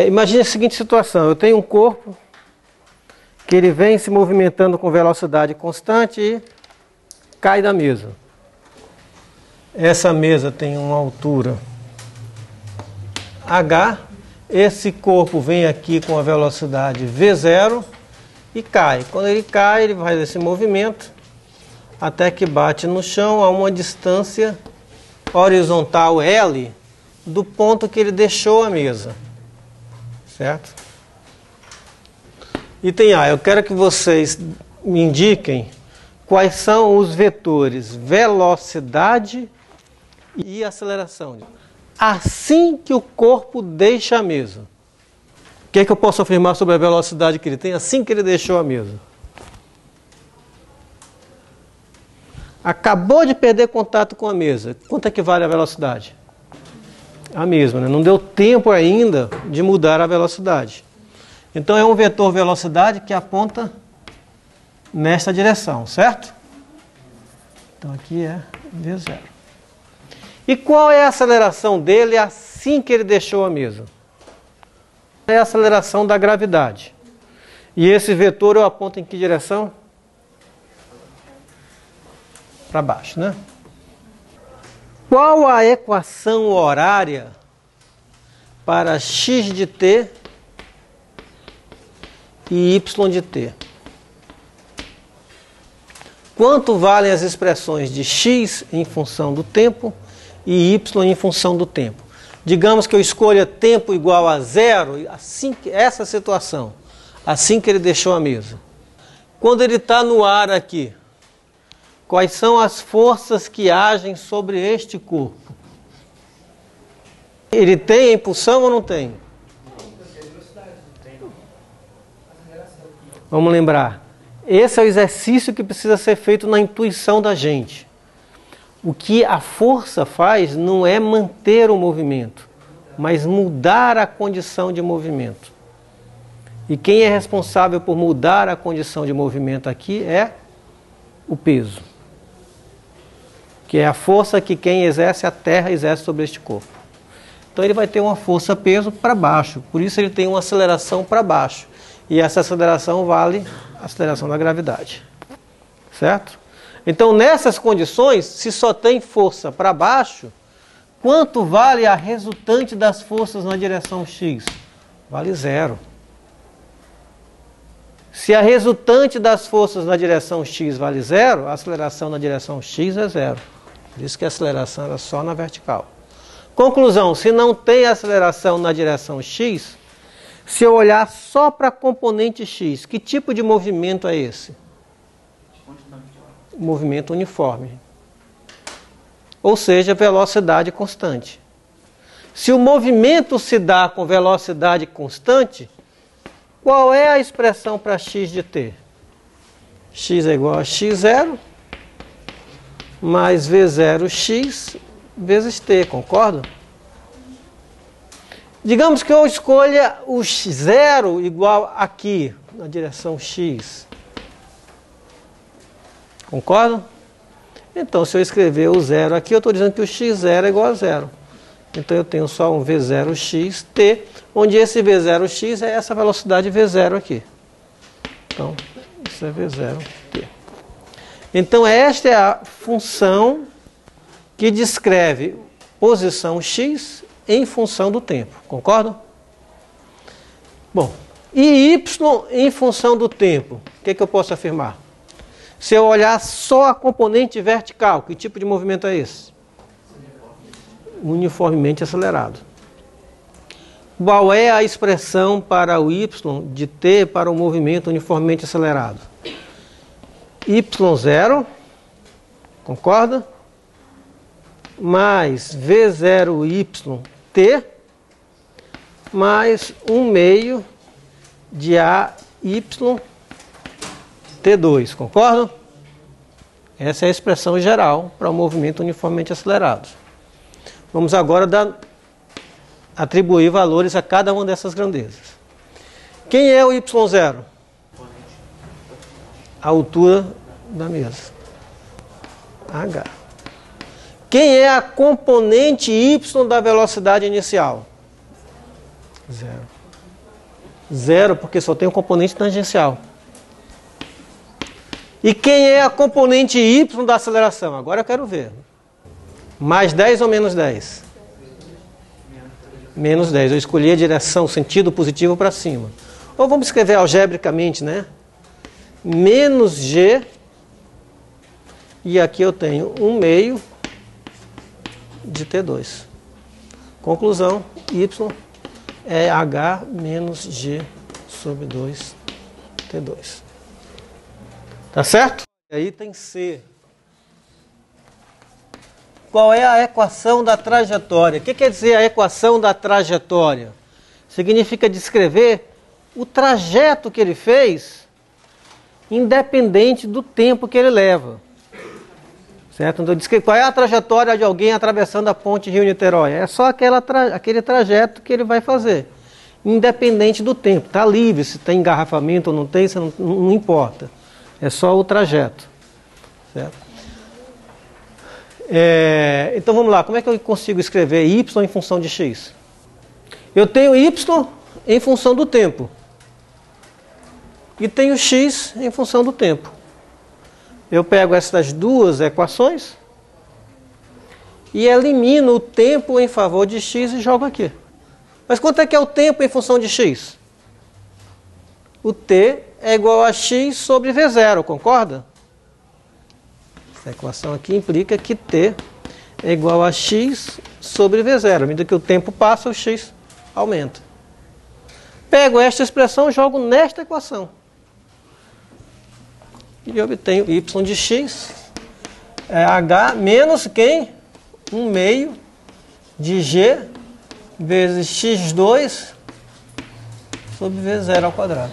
Imagine a seguinte situação: eu tenho um corpo que ele vem se movimentando com velocidade constante e cai da mesa. Essa mesa tem uma altura h, esse corpo vem aqui com a velocidade v0 e cai. Quando ele cai, ele faz esse movimento até que bate no chão a uma distância horizontal L do ponto que ele deixou a mesa. Certo? Item A, eu quero que vocês me indiquem quais são os vetores velocidade e aceleração assim que o corpo deixa a mesa. O que é que eu posso afirmar sobre a velocidade que ele tem assim que ele deixou a mesa? Acabou de perder contato com a mesa. Quanto é que vale a velocidade? A mesma, né? Não deu tempo ainda de mudar a velocidade. Então é um vetor velocidade que aponta nesta direção, certo? Então aqui é v0. E qual é a aceleração dele assim que ele deixou a mesa? É a aceleração da gravidade. E esse vetor eu aponto em que direção? Para baixo, né? Qual a equação horária para x de t e y de t? Quanto valem as expressões de x em função do tempo e y em função do tempo? Digamos que eu escolha tempo igual a 0, essa situação, assim que ele deixou a mesa. Quando ele está no ar aqui, quais são as forças que agem sobre este corpo? Ele tem impulsão ou não tem? Vamos lembrar. Esse é o exercício que precisa ser feito na intuição da gente. O que a força faz não é manter o movimento, mas mudar a condição de movimento. E quem é responsável por mudar a condição de movimento aqui é o peso, que é a força que quem exerce a Terra exerce sobre este corpo. Então ele vai ter uma força-peso para baixo, por isso ele tem uma aceleração para baixo. E essa aceleração vale a aceleração da gravidade. Certo? Então nessas condições, se só tem força para baixo, quanto vale a resultante das forças na direção x? Vale 0. Se a resultante das forças na direção x vale 0, a aceleração na direção x é 0. Por isso que a aceleração era só na vertical. Conclusão, se não tem aceleração na direção x, se eu olhar só para a componente x, que tipo de movimento é esse? Movimento uniforme. Ou seja, velocidade constante. Se o movimento se dá com velocidade constante, qual é a expressão para x de t? X é igual a x0 mais v0x vezes t, concorda? Digamos que eu escolha o 0 igual aqui, na direção x. Concordam? Então, se eu escrever o 0 aqui, eu estou dizendo que o x0 é igual a 0. Então, eu tenho só um v0xt, onde esse v0x é essa velocidade v0 aqui. Então, isso é v0t. Então, esta é a função que descreve posição x em função do tempo. Concordam? Bom, e y em função do tempo? O que eu posso afirmar? Se eu olhar só a componente vertical, que tipo de movimento é esse? Uniformemente acelerado. Qual é a expressão para o y de t para o movimento uniformemente acelerado? y0, concorda? Mais v0yt mais 1/2 de AYT2, concordam? Essa é a expressão geral para o movimento uniformemente acelerado. Vamos agora atribuir valores a cada uma dessas grandezas. Quem é o y0? A altura da mesa. H. Quem é a componente y da velocidade inicial? Zero. Zero, porque só tem o componente tangencial. E quem é a componente y da aceleração? Agora eu quero ver. Mais 10 ou menos 10? Menos 10. Eu escolhi a direção, sentido positivo para cima. Ou vamos escrever algebricamente, né? Menos g. E aqui eu tenho 1 meio de T2. Conclusão, y é h menos g sobre 2 T2. Tá certo? E aí tem C. Qual é a equação da trajetória? O que quer dizer a equação da trajetória? Significa descrever o trajeto que ele fez, independente do tempo que ele leva. Certo? Então, qual é a trajetória de alguém atravessando a ponte Rio-Niterói? É só aquele trajeto que ele vai fazer, independente do tempo. Está livre, se tem engarrafamento ou não tem, isso não importa. É só o trajeto. Certo? Então vamos lá, como é que eu consigo escrever y em função de x? Eu tenho y em função do tempo. E tenho x em função do tempo. Eu pego essas duas equações e elimino o tempo em favor de x e jogo aqui. Mas quanto é que é o tempo em função de x? O t é igual a x sobre v0, concorda? Essa equação aqui implica que t é igual a x sobre v0. À medida que o tempo passa, o x aumenta. Pego esta expressão e jogo nesta equação. E obtenho y de x é h menos quem? 1 meio de g vezes x2 sobre v0 ao quadrado.